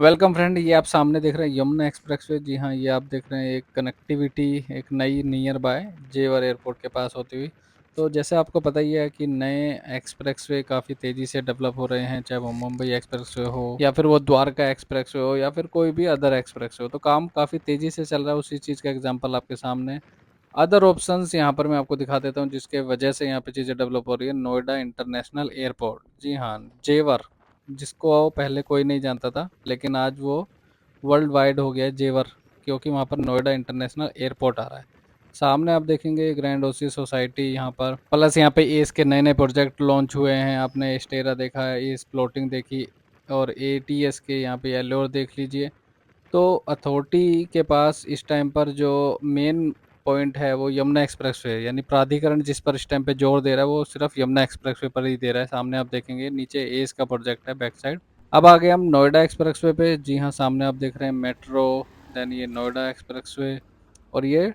Welcome friend, ये आप सामने देख रहे हैं यमुना एक्सप्रेसवे। जी हाँ, ये आप देख रहे हैं एक कनेक्टिविटी, एक नई नियर बाय जेवर एयरपोर्ट के पास होती हुई। तो जैसे आपको पता ही है कि नए एक्सप्रेसवे काफ़ी तेज़ी से डेवलप हो रहे हैं, चाहे वो मुंबई एक्सप्रेसवे हो या फिर वो द्वारका एक्सप्रेसवे हो या फिर कोई भी अदर एक्सप्रेसवे हो। तो काम काफ़ी तेज़ी से चल रहा है, उसी चीज़ का एग्जाम्पल आपके सामने अदर ऑप्शंस यहाँ पर मैं आपको दिखा देता हूँ, जिसके वजह से यहाँ पे चीज़ें डेवलप हो रही है। नोएडा इंटरनेशनल एयरपोर्ट, जी हाँ, जेवर, जिसको पहले कोई नहीं जानता था, लेकिन आज वो वर्ल्ड वाइड हो गया है जेवर, क्योंकि वहाँ पर नोएडा इंटरनेशनल एयरपोर्ट आ रहा है। सामने आप देखेंगे ग्रैंड ओसी सोसाइटी यहाँ पर, प्लस यहाँ पे एस के नए नए प्रोजेक्ट लॉन्च हुए हैं। आपने स्टेरा देखा है, एस प्लॉटिंग देखी, और एटीएस के यहाँ पे येलोर देख लीजिए। तो अथॉरिटी के पास इस टाइम पर जो मेन पॉइंट है वो यमुना एक्सप्रेसवे है, यानी प्राधिकरण जिस पर इस टाइम पे जोर दे रहा है वो सिर्फ यमुना एक्सप्रेसवे पर ही दे रहा है। सामने आप देखेंगे नीचे एस का प्रोजेक्ट है बैक साइड। अब आ गए हम नोएडा एक्सप्रेसवे पे। जी हाँ, सामने आप देख रहे हैं मेट्रो, देन ये नोएडा एक्सप्रेसवे, और ये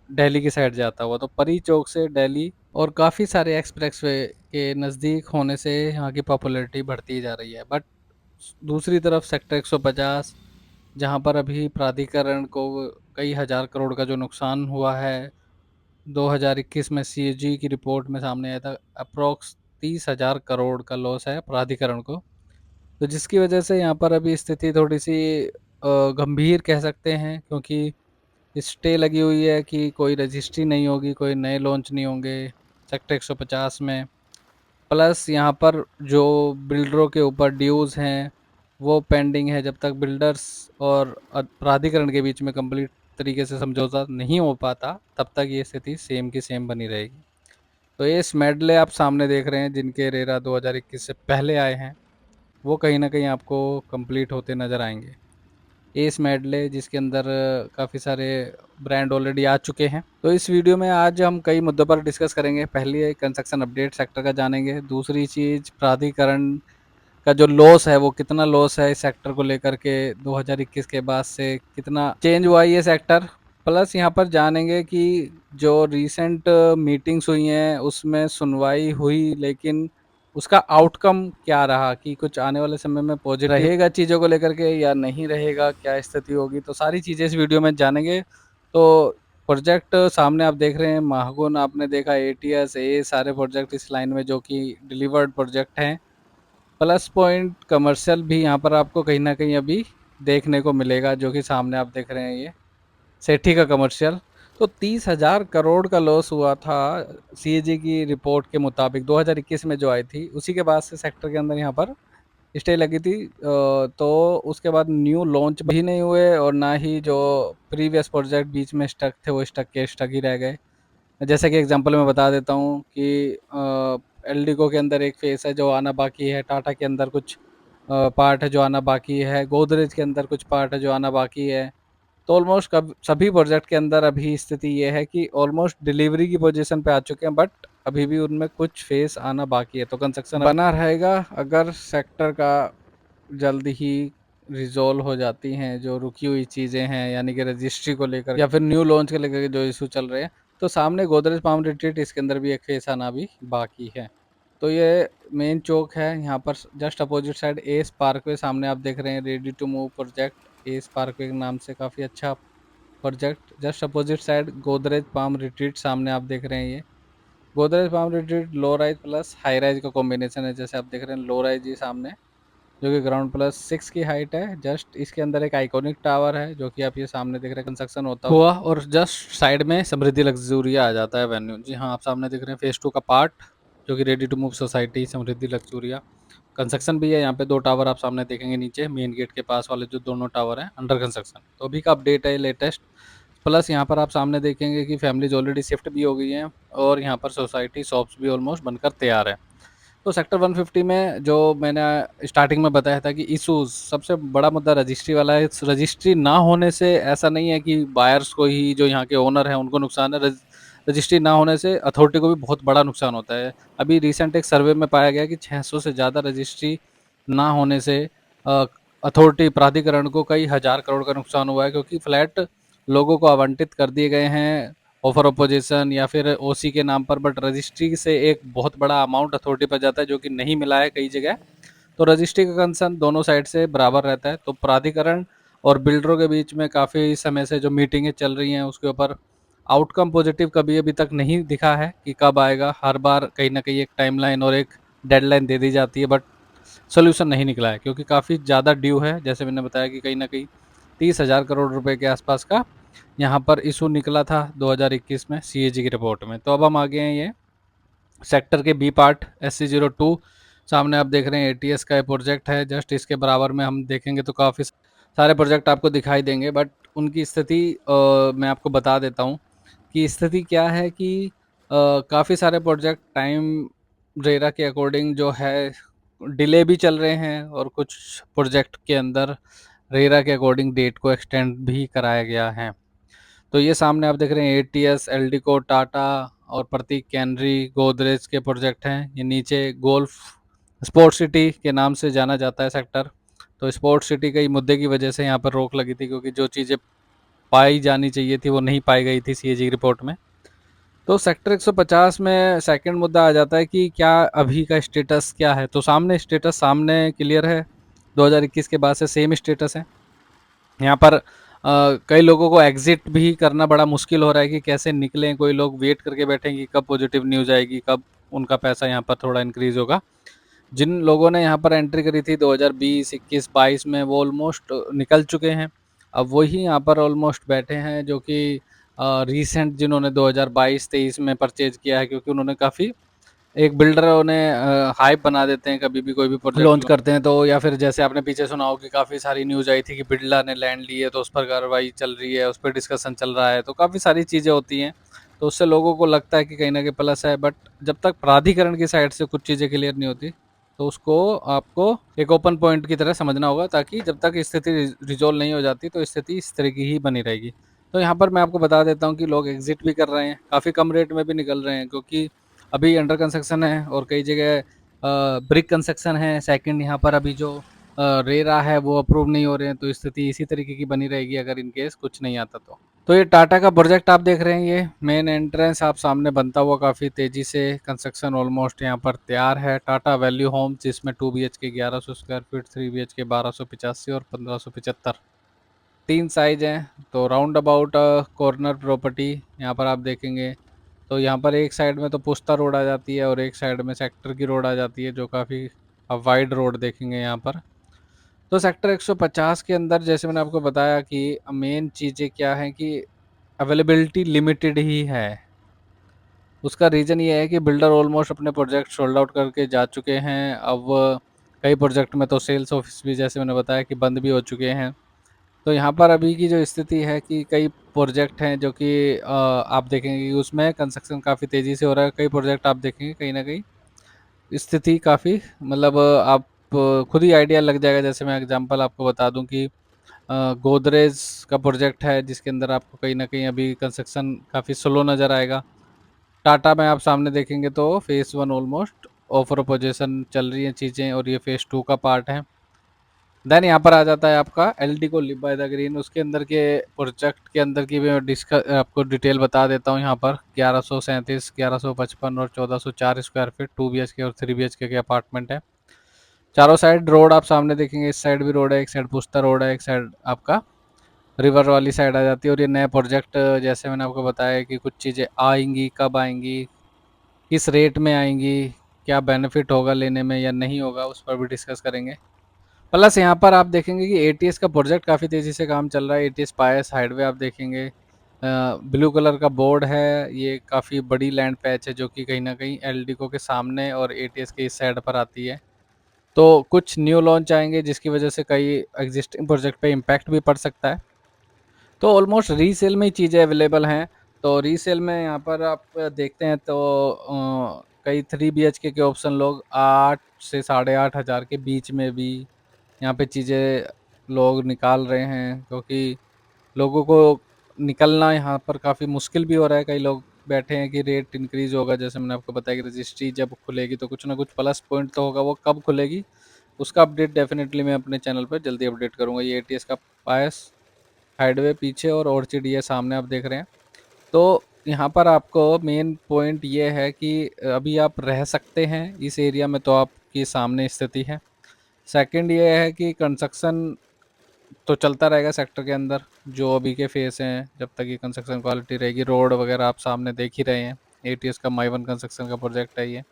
दिल्ली की साइड जाता हुआ। तो परी चौक से दिल्ली और काफ़ी सारे एक्सप्रेसवे के नज़दीक होने से यहाँ की पॉपुलैरिटी बढ़ती जा रही है। बट दूसरी तरफ सेक्टर 150, जहाँ पर अभी प्राधिकरण को कई हज़ार करोड़ का जो नुकसान हुआ है, 2021 में सीएजी की रिपोर्ट में सामने आया था, अप्रॉक्स 30,000 करोड़ का लॉस है प्राधिकरण को। तो जिसकी वजह से यहाँ पर अभी स्थिति थोड़ी-सी गंभीर कह सकते हैं, क्योंकि स्टे लगी हुई है कि कोई रजिस्ट्री नहीं होगी, कोई नए लॉन्च नहीं होंगे सेक्टर 150 में। प्लस यहाँ पर जो बिल्डरों के ऊपर ड्यूज़ हैं, वो पेंडिंग है। जब तक बिल्डर्स और प्राधिकरण के बीच में कंप्लीट तरीके से समझौता नहीं हो पाता, तब तक ये स्थिति सेम की सेम बनी रहेगी। तो ये स्मेडले आप सामने देख रहे हैं, जिनके रेरा 2021 से पहले आए हैं, वो कहीं न कहीं आपको कंप्लीट होते नज़र आएँगे। एस मेडले, जिसके अंदर काफ़ी सारे ब्रांड ऑलरेडी आ चुके हैं। तो इस वीडियो में आज हम कई मुद्दों पर डिस्कस करेंगे। पहली है कंस्ट्रक्शन अपडेट सेक्टर का जानेंगे। दूसरी चीज़, प्राधिकरण का जो लॉस है वो कितना लॉस है इस सेक्टर को लेकर के, 2021 के बाद से कितना चेंज हुआ है ये सेक्टर। प्लस यहाँ पर जानेंगे कि जो रीसेंट मीटिंग्स हुई हैं उसमें सुनवाई हुई, लेकिन उसका आउटकम क्या रहा, कि कुछ आने वाले समय में पॉजिटिव रहेगा चीज़ों को लेकर के या नहीं रहेगा, क्या स्थिति होगी। तो सारी चीज़ें इस वीडियो में जानेंगे। तो प्रोजेक्ट सामने आप देख रहे हैं, महागुन आपने देखा, एटीएस, ये सारे प्रोजेक्ट इस लाइन में जो कि डिलीवर्ड प्रोजेक्ट हैं। प्लस पॉइंट कमर्शियल भी यहाँ पर आपको कहीं न कहीं अभी देखने को मिलेगा, जो कि सामने आप देख रहे हैं, ये सेठी का कमर्शियल। तो 30,000 करोड़ का लॉस हुआ था सीएजी की रिपोर्ट के मुताबिक, 2021 में जो आई थी, उसी के बाद से सेक्टर के अंदर यहाँ पर स्टे लगी थी। तो उसके बाद न्यू लॉन्च भी नहीं हुए, और ना ही जो प्रीवियस प्रोजेक्ट बीच में स्टक थे वो स्टक के स्टक ही रह गए। जैसे कि एग्जांपल मैं बता देता हूँ कि एल्डिको के अंदर एक फेस है जो आना बाकी है, टाटा के अंदर कुछ पार्ट है जो आना बाकी है, गोदरेज के अंदर कुछ पार्ट है जो आना बाकी है। तो ऑलमोस्ट कब सभी प्रोजेक्ट के अंदर अभी स्थिति ये है कि ऑलमोस्ट डिलीवरी की पोजीशन पे आ चुके हैं, बट अभी भी उनमें कुछ फेस आना बाकी है। तो कंस्ट्रक्शन बना रहेगा अगर सेक्टर का जल्द ही रिजॉल्व हो जाती हैं जो रुकी हुई चीज़ें हैं, यानी कि रजिस्ट्री को लेकर या फिर न्यू लॉन्च को लेकर के जो इशू चल रहे हैं। तो सामने गोदरेज पाम रिट्रीट, इसके अंदर भी एक फेस आना भी बाकी है। तो ये मेन चौक है, यहाँ पर just opposite side S Parkway सामने आप देख रहे हैं, ready to move project. S Parkway के नाम से काफ़ी अच्छा project. Just opposite side Godrej Palm Retreat सामने आप देख रहे हैं। ये Godrej Palm Retreat low rise plus high rise का कॉम्बिनेशन है। जैसे आप देख रहे हैं लो राइज ही सामने, जो कि ग्राउंड प्लस 6 की हाइट है। जस्ट इसके अंदर एक आइकॉनिक टावर है, जो कि आप ये सामने देख रहे हैं कंस्ट्रक्शन होता हुआ, और जस्ट साइड में समृद्धि लग्जूरिया आ जाता है वेन्यू। जी हाँ, आप सामने देख रहे हैं फेज 2 का पार्ट, जो कि ready to move society Samriddhi Luxuria. Construction भी है यहाँ पे, 2 टावर आप सामने देखेंगे नीचे मेन गेट के पास वाले, जो दोनों टावर हैं अंडर कंस्ट्रक्शन। तो अभी का अपडेट है लेटेस्ट। प्लस यहाँ पर आप सामने देखेंगे कि फैमिलीज ऑलरेडी शिफ्ट भी हो गई हैं, और यहाँ पर सोसाइटी शॉप्स भी ऑलमोस्ट बनकर तैयार है। तो सेक्टर 150 में जो मैंने स्टार्टिंग में बताया था कि इशूज़, सबसे बड़ा मुद्दा रजिस्ट्री वाला है। रजिस्ट्री ना होने से ऐसा नहीं है कि बायर्स को ही, जो यहाँ के ओनर हैं, उनको नुकसान है। रजिस्ट्री ना होने से अथॉरिटी को भी बहुत बड़ा नुकसान होता है। अभी रिसेंट एक सर्वे में पाया गया कि 600 से ज़्यादा रजिस्ट्री ना होने से अथॉरिटी प्राधिकरण को कई हज़ार करोड़ का नुकसान हुआ है, क्योंकि फ्लैट लोगों को आवंटित कर दिए गए हैं ऑफर ऑपोजिशन या फिर ओसी के नाम पर, बट रजिस्ट्री से एक बहुत बड़ा अमाउंट अथॉरिटी पर जाता है जो कि नहीं मिला है कई जगह। तो रजिस्ट्री का कंसर्न दोनों साइड से बराबर रहता है। तो प्राधिकरण और बिल्डरों के बीच में काफ़ी समय से जो मीटिंगें चल रही हैं उसके ऊपर आउटकम पॉजिटिव कभी अभी तक नहीं दिखा है कि कब आएगा। हर बार कहीं ना कहीं एक टाइमलाइन और एक डेडलाइन दे दी जाती है, बट सोल्यूशन नहीं निकला है, क्योंकि काफ़ी ज़्यादा ड्यू है। जैसे मैंने बताया कि कहीं ना कहीं 30,000 करोड़ रुपए के आसपास का यहाँ पर इशू निकला था 2021 में सीएजी की रिपोर्ट में। तो अब हम आ गए हैं ये सेक्टर के बी पार्ट SC02। सामने आप देख रहे हैं एटीएस का प्रोजेक्ट है, जस्ट इसके बराबर में हम देखेंगे तो काफ़ी सारे प्रोजेक्ट आपको दिखाई देंगे, बट उनकी स्थिति मैं आपको बता देता हूँ कि स्थिति क्या है कि काफ़ी सारे प्रोजेक्ट टाइम रेरा के अकॉर्डिंग जो है डिले भी चल रहे हैं, और कुछ प्रोजेक्ट के अंदर रेरा के अकॉर्डिंग डेट को एक्सटेंड भी कराया गया है। तो ये सामने आप देख रहे हैं एटीएस, एल्डिको, टाटा और प्रतीक कैनरी, गोदरेज के प्रोजेक्ट हैं। ये नीचे गोल्फ स्पोर्ट सिटी के नाम से जाना जाता है सेक्टर। तो स्पोर्ट सिटी कई मुद्दे की वजह से यहाँ पर रोक लगी थी, क्योंकि जो चीज़ें पाई जानी चाहिए थी वो नहीं पाई गई थी सीएजी रिपोर्ट में। तो सेक्टर 150 में सेकंड मुद्दा आ जाता है कि क्या अभी का स्टेटस क्या है। तो सामने स्टेटस सामने क्लियर है, 2021 के बाद से सेम स्टेटस है। यहाँ पर कई लोगों को एग्जिट भी करना बड़ा मुश्किल हो रहा है कि कैसे निकलें। कोई लोग वेट करके बैठेंगे कि कब पॉजिटिव न्यूज़ आएगी, कब उनका पैसा यहाँ पर थोड़ा इंक्रीज होगा। जिन लोगों ने यहाँ पर एंट्री करी थी 2020, 21, 22 में, वो ऑलमोस्ट निकल चुके हैं। अब वही यहाँ पर ऑलमोस्ट बैठे हैं जो कि रिसेंट जिन्होंने 2022-23 में परचेज किया है, क्योंकि उन्होंने काफ़ी एक बिल्डर उन्हें हाइप बना देते हैं कभी भी कोई भी प्रोजेक्ट लॉन्च करते हैं। तो या फिर जैसे आपने पीछे सुना हो कि काफ़ी सारी न्यूज़ आई थी कि बिरला ने लैंड ली है, तो उस पर कार्रवाई चल रही है, उस पर डिस्कशन चल रहा है। तो काफ़ी सारी चीज़ें होती हैं, तो उससे लोगों को लगता है कि कहीं ना कहीं प्लस है, बट जब तक प्राधिकरण की साइड से कुछ चीज़ें क्लियर नहीं होती तो उसको आपको एक ओपन पॉइंट की तरह समझना होगा, ताकि जब तक स्थिति रिजोल्व नहीं हो जाती तो स्थिति इस तरह की ही बनी रहेगी। तो यहाँ पर मैं आपको बता देता हूँ कि लोग एग्जिट भी कर रहे हैं, काफ़ी कम रेट में भी निकल रहे हैं, क्योंकि अभी अंडर कंस्ट्रक्शन है और कई जगह ब्रिक कंस्ट्रक्शन है। सेकंड यहाँ पर अभी जो रेरा है वो अप्रूव नहीं हो रहे हैं, तो स्थिति इसी तरीके की बनी रहेगी अगर इन केस कुछ नहीं आता तो। ये टाटा का प्रोजेक्ट आप देख रहे हैं, ये मेन एंट्रेंस आप सामने बनता हुआ काफ़ी तेज़ी से कंस्ट्रक्शन ऑलमोस्ट यहाँ पर तैयार है। टाटा वैल्यू होम, जिसमें 2 BHK 1100 स्क्वायर फीट, 3 BHK 1285 और 1575 तीन साइज हैं। तो राउंड अबाउट कॉर्नर प्रॉपर्टी यहाँ पर आप देखेंगे, तो यहाँ पर एक साइड में तो पुस्ता रोड आ जाती है और एक साइड में सेक्टर की रोड आ जाती है, जो काफ़ी आप वाइड रोड देखेंगे यहाँ पर। तो सेक्टर 150 के अंदर जैसे मैंने आपको बताया कि मेन चीज़ें क्या हैं कि अवेलेबिलिटी लिमिटेड ही है। उसका रीज़न ये है कि बिल्डर ऑलमोस्ट अपने प्रोजेक्ट सोल्ड आउट करके जा चुके हैं। अब कई प्रोजेक्ट में तो सेल्स ऑफिस भी जैसे मैंने बताया कि बंद भी हो चुके हैं। तो यहाँ पर अभी की जो स्थिति है कि कई प्रोजेक्ट हैं जो कि आप देखेंगे कि उसमें कंस्ट्रक्शन काफ़ी तेज़ी से हो रहा है। कई प्रोजेक्ट आप देखेंगे कहीं ना कहीं स्थिति काफ़ी, मतलब आप खुद ही आइडिया लग जाएगा। जैसे मैं एग्जांपल आपको बता दूं कि गोदरेज का प्रोजेक्ट है, जिसके अंदर आपको कहीं ना कहीं अभी कंस्ट्रक्शन काफ़ी स्लो नज़र आएगा। टाटा में आप सामने देखेंगे तो फेज़ 1 ऑलमोस्ट ऑफर पोजीशन चल रही हैं चीज़ें, और ये फेज़ 2 का पार्ट है। देन यहाँ पर आ जाता है आपका एलडी को लिव बाय द ग्रीन। उसके अंदर के प्रोजेक्ट के अंदर की मैं आपको डिटेल बता देता हूँ। यहाँ पर 1137, 1155 और 1404 स्क्वायर फीट 2 BHK और 3 BHK के अपार्टमेंट है। चारों साइड रोड आप सामने देखेंगे, इस साइड भी रोड है, एक साइड पुस्ता रोड है, एक साइड आपका रिवर वाली साइड आ जाती है। और ये नए प्रोजेक्ट जैसे मैंने आपको बताया कि कुछ चीज़ें आएंगी, कब आएंगी, किस रेट में आएंगी, क्या बेनिफिट होगा लेने में या नहीं होगा, उस पर भी डिस्कस करेंगे। प्लस यहाँ पर आप देखेंगे कि एटीएस का प्रोजेक्ट काफ़ी तेज़ी से काम चल रहा है। एटीएस पायस हाईवे आप देखेंगे, ब्लू कलर का बोर्ड है। ये काफ़ी बड़ी लैंड पैच है जो कि कहीं ना कहीं एलडीको के सामने और एटीएस के इस साइड पर आती है। तो कुछ न्यू लॉन्च आएंगे जिसकी वजह से कई एग्जिस्टिंग प्रोजेक्ट पे इम्पैक्ट भी पड़ सकता है। तो ऑलमोस्ट रीसेल में ही चीज़ें अवेलेबल हैं। तो रीसेल में यहाँ पर आप देखते हैं तो कई 3 BHK के ऑप्शन लोग 8 से 8,500 के बीच में भी यहाँ पे चीज़ें लोग निकाल रहे हैं, क्योंकि लोगों को निकलना यहाँ पर काफ़ी मुश्किल भी हो रहा है। कई लोग बैठे हैं कि रेट इंक्रीज होगा। जैसे मैंने आपको बताया कि रजिस्ट्री जब खुलेगी तो कुछ ना कुछ प्लस पॉइंट तो होगा, वो कब खुलेगी उसका अपडेट डेफिनेटली मैं अपने चैनल पर जल्दी अपडेट करूँगा। ये एटीएस का पास हाईवे पीछे और ऑर्चिड ये सामने आप देख रहे हैं। तो यहाँ पर आपको मेन पॉइंट ये है कि अभी आप रह सकते हैं इस एरिया में, तो आपकी सामने स्थिति है। सेकंड ये है कि कंस्ट्रक्शन तो चलता रहेगा सेक्टर के अंदर, जो अभी के फेस हैं, जब तक ये कंस्ट्रक्शन क्वालिटी रहेगी। रोड वगैरह आप सामने देख ही रहे हैं। एटीएस का माइवन कंस्ट्रक्शन का प्रोजेक्ट है ये।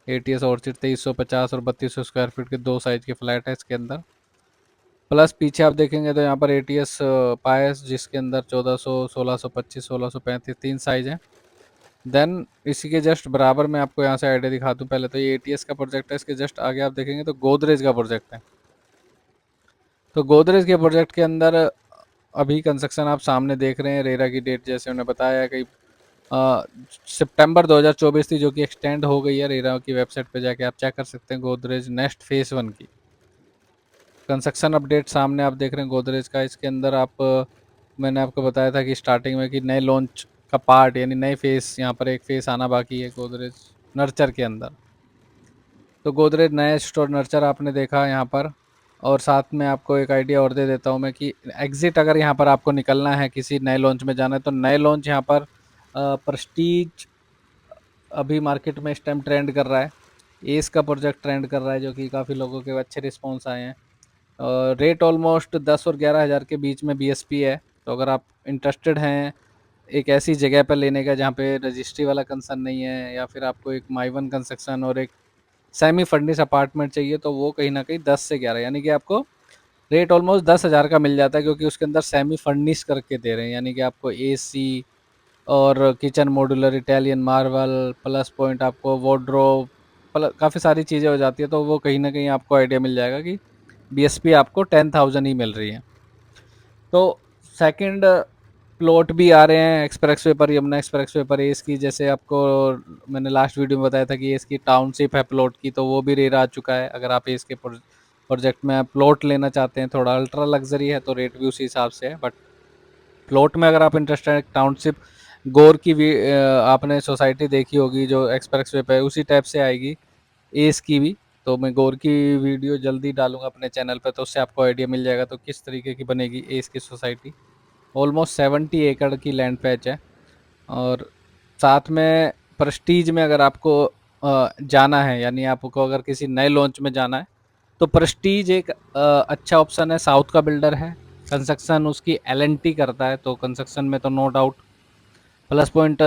एटीएस ऑर्चिड 2350 और 3200 स्क्वायर फीट के दो साइज के फ्लैट है इसके अंदर। प्लस पीछे आप देखेंगे तो यहाँ पर एटीएस पायस, जिसके अंदर 1400, 1625, 1635 तीन साइज हैं। देन इसी के जस्ट बराबर में आपको यहाँ से आइडिया दिखा दूँ। पहले तो ये एटीएस का प्रोजेक्ट है, इसके जस्ट आगे आप देखेंगे तो गोदरेज का प्रोजेक्ट है। तो गोदरेज के प्रोजेक्ट के अंदर अभी कंस्ट्रक्शन आप सामने देख रहे हैं। रेरा की डेट जैसे उन्होंने बताया कि सितंबर 2024 थी, जो कि एक्सटेंड हो गई है। रेरा की वेबसाइट पे जाके आप चेक कर सकते हैं गोदरेज नेक्स्ट फेज 1 की कंस्ट्रक्शन अपडेट सामने आप देख रहे हैं गोदरेज का। इसके अंदर आप मैंने आपको बताया था कि स्टार्टिंग में कि नए लॉन्च का पार्ट यानी नए फेस, यहाँ पर एक फेस आना बाकी है गोदरेज नर्चर के अंदर। तो गोदरेज नए स्टोर नर्चर आपने देखा यहाँ पर। और साथ में आपको एक आइडिया और दे देता हूँ मैं कि एग्जिट अगर यहाँ पर आपको निकलना है, किसी नए लॉन्च में जाना है, तो नए लॉन्च यहाँ पर प्रेस्टीज अभी मार्केट में इस टाइम ट्रेंड कर रहा है। एस का प्रोजेक्ट ट्रेंड कर रहा है, जो कि काफ़ी लोगों के अच्छे रिस्पॉन्स आए हैं। रेट ऑलमोस्ट 10 और 11 हज़ार के बीच में बीएसपी है। तो अगर आप इंटरेस्टेड हैं एक ऐसी जगह पर लेने का जहाँ पे रजिस्ट्री वाला कंसर्न नहीं है, या फिर आपको एक माइवन कंस्ट्रक्शन और एक सेमी फर्निश अपार्टमेंट चाहिए, तो वो कहीं ना कहीं 10 से 11 यानी कि आपको रेट ऑलमोस्ट 10 हज़ार का मिल जाता है, क्योंकि उसके अंदर सेमी फर्निश करके दे रहे हैं। यानी कि आपको एसी और kitchen modular Italian marble plus point आपको वार्डरोब काफ़ी सारी चीज़ें हो जाती है। तो वो कहीं ना कहीं आपको आइडिया मिल जाएगा कि बीएसपी आपको 10,000 ही मिल रही है। तो सेकंड प्लॉट भी आ रहे हैं एक्सप्रेसवे पर, यमुना एक्सप्रेसवे पर एस की। जैसे आपको मैंने लास्ट वीडियो में बताया था कि एस की टाउनशिप है प्लॉट की, तो वो भी रेट आ चुका है। अगर आप एस के प्रोजेक्ट में प्लॉट लेना चाहते हैं, थोड़ा अल्ट्रा लग्जरी है, तो रेट भी उसी हिसाब से है। बट प्लॉट में अगर आप इंटरेस्टेड है, टाउनशिप गोर की भी आपने सोसाइटी देखी होगी जो एक्सप्रेसवे पे है, उसी टाइप से आएगी एस की भी। तो मैं गोर की वीडियो जल्दी डालूंगा अपने चैनल पे, तो उससे आपको आइडिया मिल जाएगा तो किस तरीके की बनेगी एस की सोसाइटी। ऑलमोस्ट 70 एकड़ की लैंड पैच है। और साथ में प्रेस्टीज में अगर आपको जाना है, यानी आपको अगर किसी नए लॉन्च में जाना है, तो प्रेस्टीज एक अच्छा ऑप्शन है। साउथ का बिल्डर है, कंस्ट्रक्शन उसकी एलएनटी करता है, तो कंस्ट्रक्शन में तो no doubt. Plus point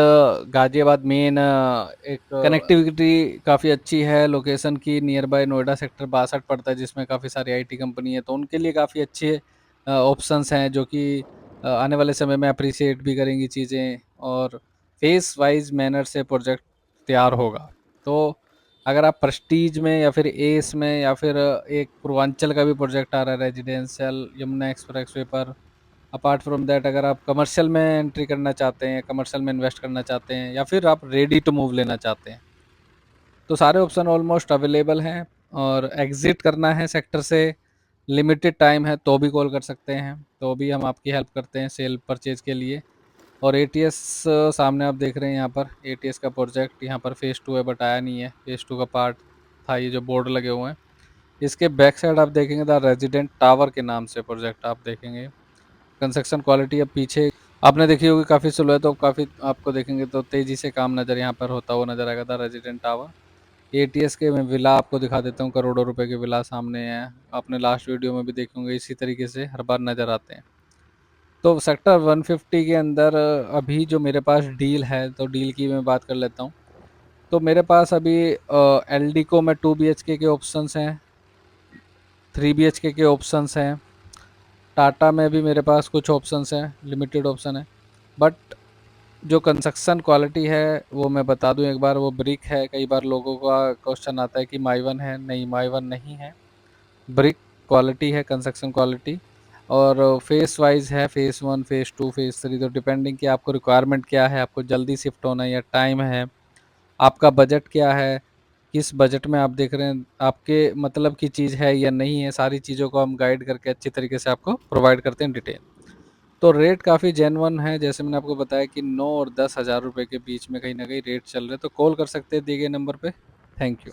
Ghaziabad मेन एक कनेक्टिविटी काफ़ी अच्छी है लोकेशन की। नियर बाय नोएडा सेक्टर 62 पड़ता है, जिसमें काफ़ी सारी आईटी कंपनी है, तो उनके लिए काफ़ी अच्छे ऑप्शंस हैं, जो कि आने वाले समय में अप्रिसिएट भी करेंगी चीज़ें। और फेस वाइज मैनर से प्रोजेक्ट तैयार होगा। तो अगर आप प्रेस्टीज में या फिर एस में या फिर एक पूर्वांचल का भी प्रोजेक्ट आ रहा है रेजिडेंशियल यमुना एक्सप्रेसवे पर, अपार्ट फ्रॉम दैट अगर आप कमर्शियल में एंट्री करना चाहते हैं, कमर्शियल में इन्वेस्ट करना चाहते हैं, या फिर आप रेडी टू मूव लेना चाहते हैं, तो सारे ऑप्शन ऑलमोस्ट अवेलेबल हैं। और एग्जिट करना है सेक्टर से, लिमिटेड टाइम है, तो भी कॉल कर सकते हैं, तो भी हम आपकी हेल्प करते हैं सेल परचेज के लिए। और एटीएस सामने आप देख रहे हैं यहाँ पर एटीएस का प्रोजेक्ट, यहाँ पर फेज़ 2 है बट आया नहीं है। फेज़ 2 का पार्ट था ये जो बोर्ड लगे हुए हैं। इसके बैक साइड आप देखेंगे द रेजिडेंट टावर के नाम से प्रोजेक्ट आप देखेंगे। कंस्ट्रक्शन क्वालिटी अब पीछे आपने देखी होगी काफ़ी स्लो है, तो काफ़ी आपको देखेंगे तो तेज़ी से काम नज़र यहाँ पर होता हुआ नज़र आएगा था रेजिडेंट टावर। एटीएस के मैं विला आपको दिखा देता हूँ, करोड़ों रुपए के विला सामने हैं। आपने लास्ट वीडियो में भी देखे होंगे, इसी तरीके से हर बार नज़र आते हैं। तो सेक्टर 150 के अंदर अभी जो मेरे पास डील है, तो डील की मैं बात कर लेता हूँ। तो मेरे पास अभी एलडी को में 2 BHK के ऑप्शंस हैं, 3 BHK के ऑप्शंस हैं। टाटा में भी मेरे पास कुछ ऑप्शंस हैं, लिमिटेड ऑप्शन है। बट जो कंस्ट्रक्शन क्वालिटी है वो मैं बता दूं एक बार, वो ब्रिक है। कई बार लोगों का क्वेश्चन आता है कि माइवन है, नहीं माइवन नहीं है, ब्रिक क्वालिटी है कंस्ट्रक्शन क्वालिटी। और फेस वाइज है, फेस 1, फेस 2, फेस 3, तो डिपेंडिंग कि आपको रिक्वायरमेंट क्या है, आपको जल्दी शिफ्ट होना है या टाइम है, आपका बजट क्या है, किस बजट में आप देख रहे हैं, आपके मतलब की चीज़ है या नहीं है, सारी चीज़ों को हम गाइड करके अच्छी तरीके से आपको प्रोवाइड करते हैं डिटेल। तो रेट काफ़ी जेन्युइन है, जैसे मैंने आपको बताया कि 9 और 10 हज़ार रुपये के बीच में कहीं ना कहीं रेट चल रहे हैं। तो कॉल कर सकते हैं दिए गए नंबर पे। Thank you.